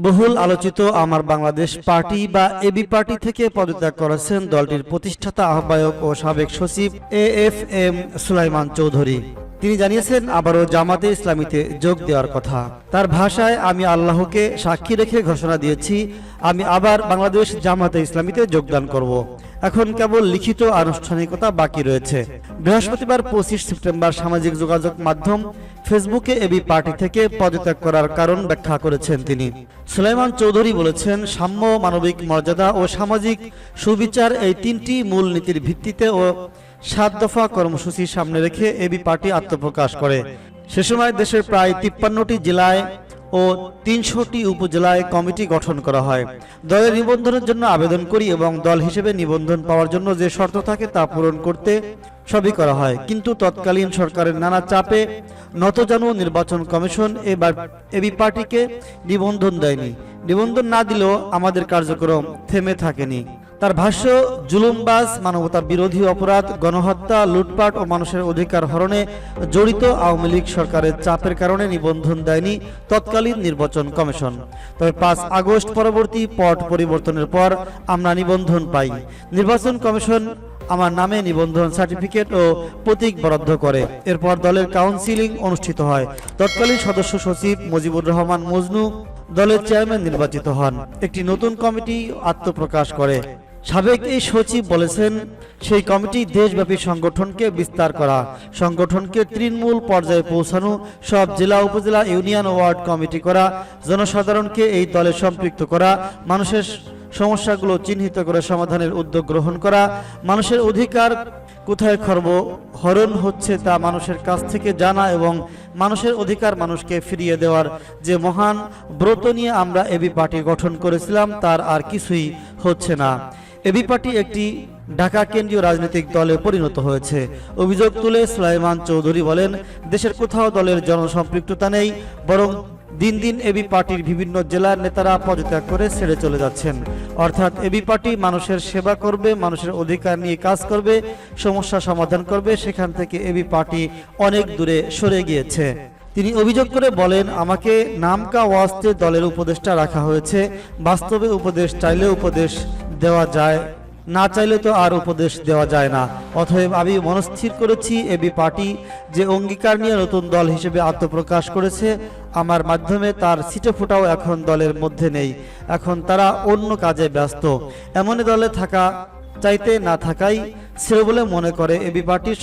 বহুল আলোচিত আমার বাংলাদেশ পার্টি বা এবি পার্টি থেকে পদত্যাগ করেছেন দলটির প্রতিষ্ঠাতা আহ্বায়ক ও সাবেক সচিব AFM সুলাইমান চৌধুরী। তিনি জানিয়েছেন আবারও জামাতে ইসলামীতে যোগ দেওয়ার কথা। তার ভাষায়, আমি আল্লাহকে সাক্ষী রেখে ঘোষণা দিয়েছি আমি আবার বাংলাদেশ জামাতে ইসলামীতে যোগদান করব। এখন কেবল লিখিত আনুষ্ঠানিকতা বাকি রয়েছে। বৃহস্পতিবার 25 সেপ্টেম্বর সামাজিক যোগাযোগ মাধ্যম ফেসবুকে এবি পার্টি থেকে পদত্যাগ করার কারণ ব্যাখ্যা করেছেন তিনি। সুলাইমান চৌধুরী বলেছেন, সাম্য, মানবিক মর্যাদা ও সামাজিক সুবিচার এই তিনটি মূল নীতির ভিত্তিতে ও 7 দফা কর্মসূচি সামনে রেখে এবি পার্টি আত্মপ্রকাশ করে। সে সময় দেশের প্রায় 53টি জেলায় ও 300টি উপজেলায় কমিটি গঠন করা হয়। দলের নিবন্ধনের জন্য আবেদন করি এবং দল হিসেবে নিবন্ধন পাওয়ার জন্য যে শর্ত থাকে তা পূরণ করতে সবই করা হয়। কিন্তু তৎকালীন সরকারের নানা চাপে নতজানু নির্বাচন কমিশন এবার এবি পার্টিকে নিবন্ধন দেয়নি। নিবন্ধন না দিলেও আমাদের কার্যক্রম থেমে থাকেনি। তার ভাষ্য, জুলুমবাজ, মানবতা বিরোধী অপরাধ, গণহত্যা, লুটপাট ও মানুষের অধিকার হরণে জড়িত আওয়ামী লীগ সরকারের চাপের কারণে নিবন্ধন দেয়নি তৎকালীন নির্বাচন কমিশন। তবে 5 আগস্ট পরবর্তী পট পরিবর্তনের পর আমরা নিবন্ধন পাই। নির্বাচন কমিশন আমার নামে নিবন্ধন সার্টিফিকেট ও প্রতীক বরাদ্দ করে। এরপর দলের কাউন্সিলিং অনুষ্ঠিত হয়। তৎকালীন সদস্য সচিব মুজিবুর রহমান মজনু দলের চেয়ারম্যান নির্বাচিত হন। একটি নতুন কমিটি আত্মপ্রকাশ করে। সাবেক এই সচিব বলেছেন, সেই কমিটি দেশব্যাপী সংগঠনকে বিস্তার করা, সংগঠনকে তৃণমূল পর্যায়ে পৌঁছানো, সব জেলা, উপজেলা, ইউনিয়ন, ওয়ার্ড কমিটি করা, জনসাধারণকে এই দলে সম্পৃক্ত করা, মানুষের সমস্যাগুলো চিহ্নিত করে সমাধানের উদ্যোগ গ্রহণ করা, মানুষের অধিকার কোথায় হরণ হচ্ছে তা মানুষের কাছ থেকে জানা এবং মানুষের অধিকার মানুষকে ফিরিয়ে দেওয়ার যে মহান ব্রত নিয়ে আমরা এবি পার্টি গঠন করেছিলাম তার আর কিছুই হচ্ছে না। এবি পার্টি একটি ঢাকা কেন্দ্রীয় রাজনৈতিক দলে পরিণত হয়েছে। অভিযোগ তুলে সুলাইমান চৌধুরী বলেন, দেশের কোথাও দলের জনসম্পৃক্ততা নেই, বরং দিন দিন এবি পার্টির বিভিন্ন জেলার নেতারা পদত্যাগ করে ছেড়ে চলে যাচ্ছেন। অর্থাৎ এবি পার্টি মানুষের সেবা করবে, মানুষের অধিকার নিয়ে কাজ করবে, সমস্যা সমাধান করবে। সেখান থেকে এবি পার্টি অনেক দূরে সরে গিয়েছে। তিনি অভিযোগ করে বলেন, আমাকে নামকা ওয়াস্তে দলের উপদেষ্টা রাখা হয়েছে। বাস্তবে উপদেশ চাইলে উপদেশ দেওয়া যায়, না চাইলে তো আর উপদেশ দেওয়া যায় না। অতএব আমি মনস্থির করেছি এবি পার্টি যে অঙ্গীকার নিয়ে নতুন দল হিসেবে আত্মপ্রকাশ করেছে, আমার মাধ্যমে তার ছিটেফোঁটাও এখন দলের মধ্যে নেই। এখন তারা অন্য কাজে ব্যস্ত। এমন দলে থাকা চাইতে না থাকাই ছিল বলে মনে করে এবি পার্টির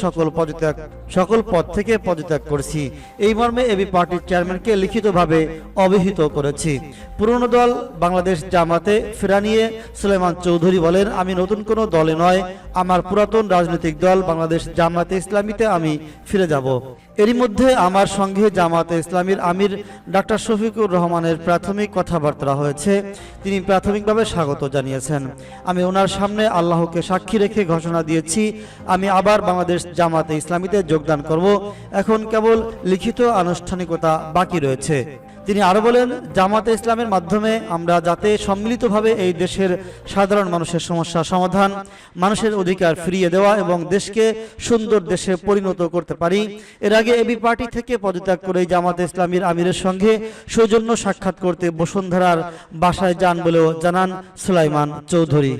সকল পদ থেকে পদত্যাগ করছি। এই মর্মে এবি পার্টির চেয়ারম্যানকে লিখিতভাবে অবহিত করেছি। পুরনো দল বাংলাদেশ জামাতে ফেরা নিয়ে সুলাইমান চৌধুরী বলেন, আমি নতুন কোনো দলে নয়, আমার পুরাতন রাজনৈতিক দল বাংলাদেশ জামাতে ইসলামীতে আমি ফিরে যাব। এরই মধ্যে আমার সঙ্গে জামাতে ইসলামীর আমির ডাক্তার শফিকুর রহমানের প্রাথমিক কথাবার্তা হয়েছে। তিনি প্রাথমিকভাবে স্বাগত জানিয়েছেন। আমি ওনার সামনে আল্লাহকে সাক্ষী রেখে ঘোষণা দিয়েছি আমি আবার বাংলাদেশ জামাতে ইসলামীতে যোগদান করব। এখন কেবল লিখিত আনুষ্ঠানিকতা বাকি রয়েছে। তিনি আরো বলেন, জামাতে ইসলামের মাধ্যমে আমরা যাতে সম্মিলিতভাবে এই দেশের সাধারণ মানুষের সমস্যা সমাধান, মানুষের অধিকার ফিরিয়ে দেওয়া এবং দেশকে সুন্দর দেশে পরিণত করতে পারি। এর আগে এবি পার্টি থেকে পদত্যাগ করে জামাতে ইসলামীর আমিরের সঙ্গে সৌজন্য সাক্ষাৎ করতে বসুন্ধরার বাসায় যান বলেও জানান সুলাইমান চৌধুরী।